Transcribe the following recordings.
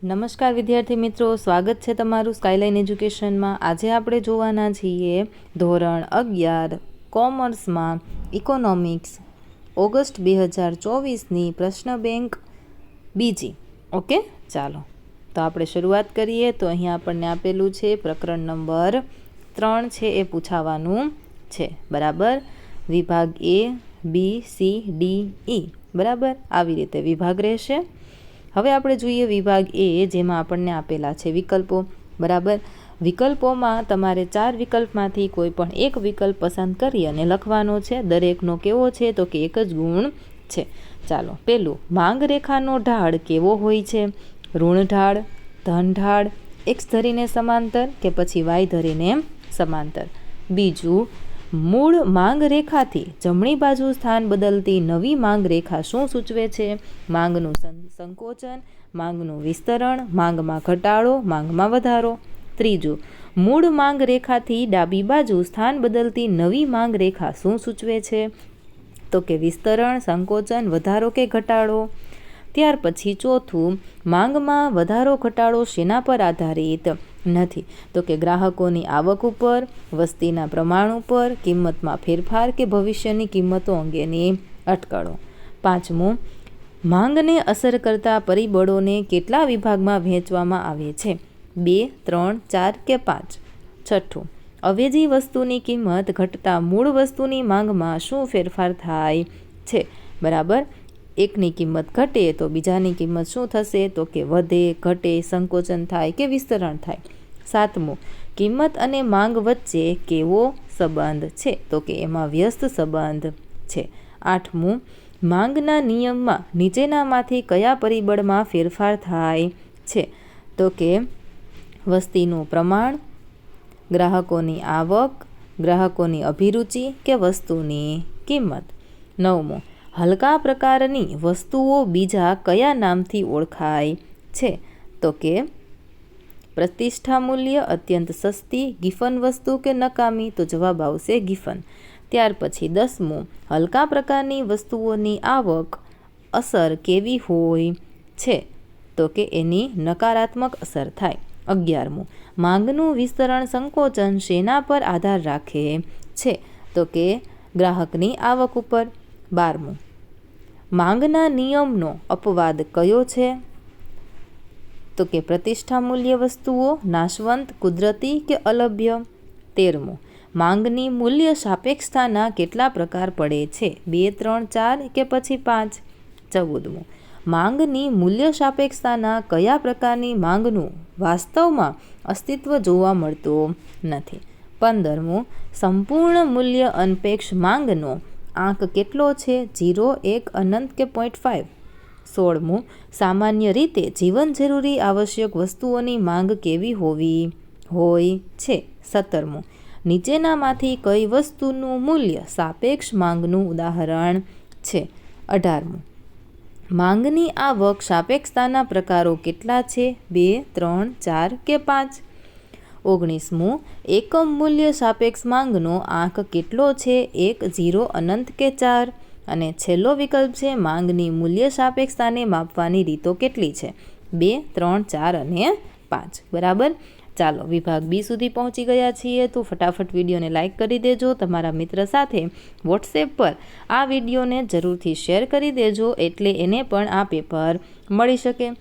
નમસ્કાર વિદ્યાર્થી મિત્રો, સ્વાગત છે તમારું સ્કાયલાઇન એજ્યુકેશનમાં। આજે આપણે જોવાના છીએ ધોરણ 11 કોમર્સમાં ઇકોનોમિક્સ ઓગસ્ટ 2024ની પ્રશ્ન બેંક બીજી। ઓકે, ચાલો તો આપણે શરૂઆત કરીએ। તો અહીંયા આપણને આપેલું છે પ્રકરણ નંબર 3 છે, એ પૂછાવાનું છે, બરાબર। વિભાગ A, B, C, D, E, બરાબર, આવી રીતે વિભાગ રહેશે। હવે આપણે જોઈએ વિભાગ એ, જેમાં આપણને આપેલા છે વિકલ્પો, બરાબર। વિકલ્પોમાં તમારે 4 વિકલ્પમાંથી કોઈ પણ એક વિકલ્પ પસંદ કરી અને લખવાનો છે। દરેકનો કેવો છે? તો કે એક જ ગુણ છે। ચાલો, પહેલું, માંગ રેખાનો ઢાળ કેવો હોય છે? ઋણ ઢાળ, ધન ઢાળ, એક્સ ધરીને સમાંતર કે પછી વાય ધરીને સમાંતર। બીજું, મૂળ માંગ રેખાથી જમણી બાજુ સ્થાન બદલતી નવી માંગ રેખા શું સૂચવે છે? માંગનું સંકોચન, માંગનું વિસ્તરણ, માંગમાં ઘટાડો, માંગમાં વધારો। ત્રીજું, મૂળ માંગ રેખાથી ડાબી બાજુ સ્થાન બદલતી નવી માંગ રેખા શું સૂચવે છે? તો કે વિસ્તરણ, સંકોચન, વધારો કે ઘટાડો। ત્યાર પછી ચોથું, માંગમાં વધારો ઘટાડો શેના પર આધારિત નથી? તો કે ગ્રાહકોની આવક ઉપર, વસ્તીના પ્રમાણ ઉપર, કિંમતમાં ફેરફાર કે ભવિષ્યની કિંમતો અંગેની અટકળો। પાંચમું, માંગને અસર કરતા પરિબળોને કેટલા વિભાગમાં વહેંચવામાં આવે છે? 2, 3, 4 કે 5? છઠ્ઠું, અવેજી વસ્તુની કિંમત ઘટતા મૂળ વસ્તુની માંગમાં શું ફેરફાર થાય છે? બરાબર, એકની કિંમત ઘટે તો બીજાની કિંમત શું થશે? તો કે વધે, ઘટે, સંકોચન થાય કે વિસ્તરણ થાય। સાતમું, કિંમત અને માંગ વચ્ચે કેવો સંબંધ છે? તો કે એમાં વ્યસ્ત સંબંધ છે। આઠમું, માંગના નિયમમાં નીચેનામાંથી કયા પરિબળમાં ફેરફાર થાય છે? તો કે વસ્તીનું પ્રમાણ, ગ્રાહકોની આવક, ગ્રાહકોની અભિરુચિ કે વસ્તુની કિંમત। નવમું, હલકા પ્રકારની વસ્તુઓ બીજા કયા નામથી ઓળખાય છે? તો કે પ્રતિષ્ઠા મૂલ્ય, અત્યંત સસ્તી, ગિફન વસ્તુ કે નકામી? તો જવાબ આવશે ગિફન। ત્યાર પછી 10મું, હલકા પ્રકારની વસ્તુઓની આવક અસર કેવી હોય છે? તો કે એની નકારાત્મક અસર થાય। 11મું, માંગનું વિસ્તરણ સંકોચન શેના પર આધાર રાખે છે? તો કે ગ્રાહકની આવક ઉપર। 12મું, માંગના નિયમનો અપવાદ કયો છે? તો કે પ્રતિષ્ઠા મૂલ્ય વસ્તુઓ નાશવંત, કુદરતી કે અલભ્ય? 13મું, માંગની મૂલ્ય સાપેક્ષતાના કેટલા પ્રકાર પડે છે? 2, 3, 4 કે પછી 5? 14મું, માંગની મૂલ્ય સાપેક્ષતાના કયા પ્રકારની માંગનું વાસ્તવમાં અસ્તિત્વ જોવા મળતું નથી? 15મું, સંપૂર્ણ મૂલ્ય અનપેક્ષ માંગનો આંક કેટલો છે? 0, 1, અનંત કે 0.5? 16મું, સામાન્ય રીતે જીવન જરૂરી આવશ્યક વસ્તુઓની માંગ કેવી હોય છે? 17મું, નીચેનામાંથી કઈ વસ્તુનું મૂલ્ય સાપેક્ષ માંગનું ઉદાહરણ છે? 18મું, માંગની આવક સાપેક્ષતાના પ્રકારો કેટલા છે? 2, 3, 4 કે 5? 19મું, એકમ મૂલ્ય સાપેક્ષ માંગનો આંક કેટલો છે? 1, 0, અનંત કે 4? અને છેલ્લો વિકલ્પ છે, માંગની મૂલ્ય સાપેક્ષતાને માપવાની રીતો કેટલી છે? 2, 3, 4 અને 5? બરાબર। ચાલો, વિભાગ બી સુધી પહોંચી ગયા છીએ, તો ફટાફટ વિડીયોને લાઇક કરી દેજો। તમારા મિત્ર સાથે વોટ્સએપ પર આ વિડીયોને જરૂરથી શેર કરી દેજો, એટલે એને પણ આ પેપર મળી શકે।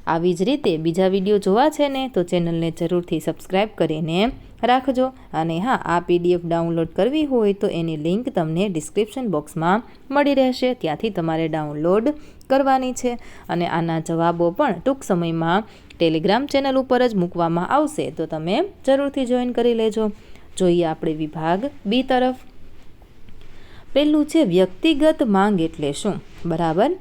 આવી જ રીતે બીજા વિડીયો જોવા છે ને, તો ચેનલને જરૂરથી સબસ્ક્રાઈબ કરીને રાખજો। અને હા, આ PDF ડાઉનલોડ કરવી હોય તો એની લિંક તમને ડિસ્ક્રિપ્શન બોક્સમાં મળી રહેશે, ત્યાંથી તમારે ડાઉનલોડ કરવાની છે। અને આના જવાબો પણ ટૂંક સમયમાં ટેલિગ્રામ ચેનલ ઉપર જ મૂકવામાં આવશે, તો તમે જરૂરથી જોઈન કરી લેજો। જોઈએ આપણે વિભાગ બી તરફ। પહેલું છે વ્યક્તિગત માંગ એટલે શું? બરાબર।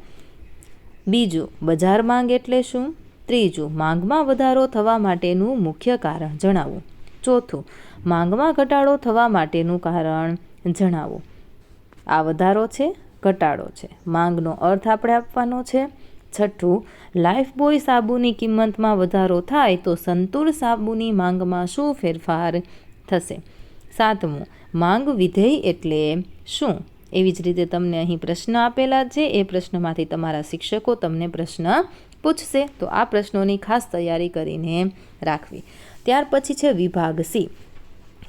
બીજું, બજાર માંગ એટલે શું? ત્રીજું, માંગમાં વધારો થવા માટેનું મુખ્ય કારણ જણાવો। ચોથું, માંગમાં ઘટાડો થવા માટેનું કારણ જણાવો। આ વધારો છે, ઘટાડો છે, માંગનો અર્થ આપણે આપવાનો છે। છઠ્ઠું, લાઈફબોય સાબુની કિંમતમાં વધારો થાય તો સંતૂર સાબુની માંગમાં શું ફેરફાર થશે? સાતમું, માંગ વિધેય એટલે શું? એવી જ રીતે તમને અહીં પ્રશ્ન આપેલા છે, એ પ્રશ્નમાંથી તમારા શિક્ષકો તમને પ્રશ્ન પૂછશે, તો આ પ્રશ્નોની ખાસ તૈયારી કરીને રાખવી. ત્યાર પછી છે વિભાગ સી.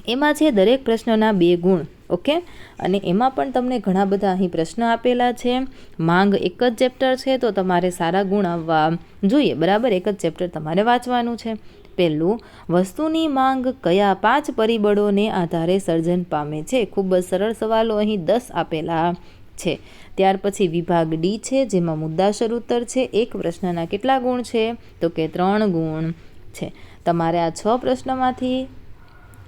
એમાં છે દરેક પ્રશ્નના 2 ગુણ. ઓકે, અને એમાં પણ તમને ઘણા બધા અહીં પ્રશ્ન આપેલા છે. માંગ એક જ ચેપ્ટર છે તો તમારે સારા ગુણ આવવા જોઈએ. બરાબર, એક જ ચેપ્ટર તમારે વાંચવાનું છે. પહેલું, વસ્તુની માંગ કયા 5 પરિબળોને આધારે સર્જન પામે છે? ખૂબ જ સરળ સવાલો અહીં 10 આપેલા છે. ત્યાર પછી વિભાગ ડી છે, જેમાં મુદ્દાસર ઉત્તર છે. એક પ્રશ્નના કેટલા ગુણ છે? તો કે 3 ગુણ છે. તમારે આ 6 પ્રશ્નમાંથી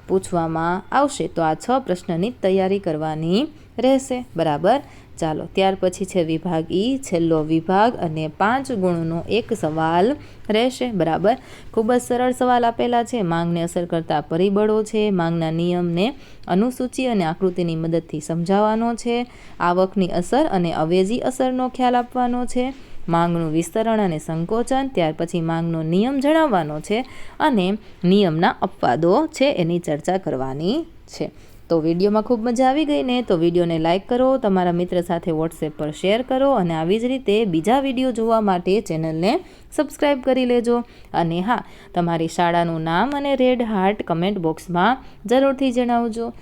પૂછવામાં આવશે, તો આ 6 પ્રશ્નની તૈયારી કરવાની રહેશે. બરાબર, ચાલો. ત્યાર પછી છે વિભાગ ઈ, છેલ્લો વિભાગ, અને 5 ગુણનો એક સવાલ રહેશે. બરાબર, ખૂબ જ સરળ સવાલ આપેલા છે. માંગને અસર કરતા પરિબળો છે. માંગના નિયમને અનુસૂચિ અને આકૃતિની મદદથી સમજાવવાનો છે. આવકની અસર અને અવેજી અસરનો ખ્યાલ આપવાનો છે. માંગનું વિસ્તરણ અને સંકોચન, ત્યાર પછી માંગનો નિયમ જણાવવાનો છે, અને નિયમના અપવાદો છે એની ચર્ચા કરવાની છે. તો વિડીયોમાં ખૂબ મજા આવી ગઈ ને? તો વિડીયોને લાઇક કરો, તમારા મિત્ર સાથે વોટ્સએપ પર શેર કરો, અને આવી જ રીતે બીજા વિડીયો જોવા માટે ચેનલને સબસ્ક્રાઈબ કરી લેજો. અને હા, તમારી શાળાનું નામ અને રેડ હાર્ટ કમેન્ટ બોક્સમાં જરૂરથી જણાવજો.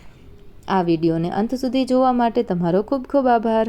આ વિડીયોને અંત સુધી જોવા માટે તમારો ખૂબ ખૂબ આભાર.